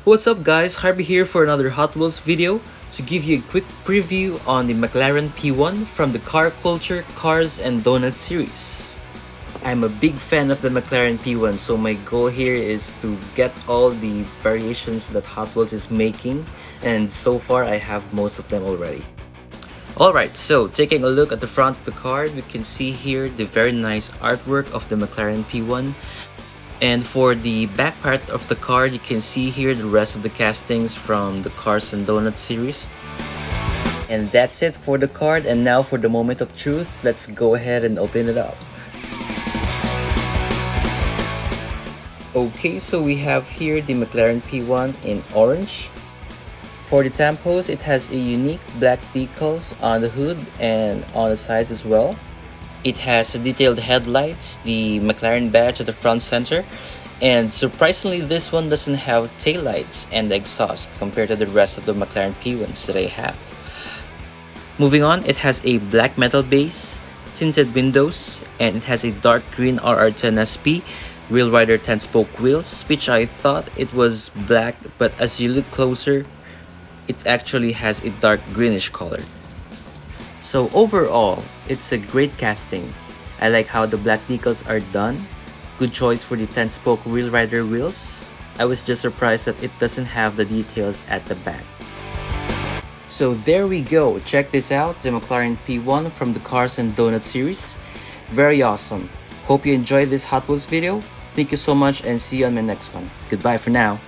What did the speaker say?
What's up guys, Harvey here for another Hot Wheels video to give you a quick preview on the McLaren P1 from the Car Culture Cars and Donuts series. I'm a big fan of the McLaren P1, so my goal here is to get all the variations that Hot Wheels is making, and so far I have most of them already. Alright, so taking a look at the front of the car, we can see here the very nice artwork of the McLaren P1. And for the back part of the card, you can see here the rest of the castings from the Cars and Donuts series. And that's it for the card, and now for the moment of truth, let's go ahead and open it up. Okay, so we have here the McLaren P1 in orange. For the tampos, it has a unique black decals on the hood and on the sides as well. It has detailed headlights, the McLaren badge at the front center, and surprisingly this one doesn't have taillights and exhaust compared to the rest of the McLaren P1s that I have. Moving on, it has a black metal base, tinted windows, and it has a dark green RR10 SP Wheel Rider 10-spoke wheels, which I thought it was black, but as you look closer, it actually has a dark greenish color. So overall, it's a great casting. I like how the black decals are done. Good choice for the 10-spoke Wheel Rider wheels. I was just surprised that it doesn't have the details at the back. So there we go, check this out, the McLaren P1 from the Cars and Donuts series. Very awesome. Hope you enjoyed this Hot Wheels video. Thank you so much and see you on my next one. Goodbye for now.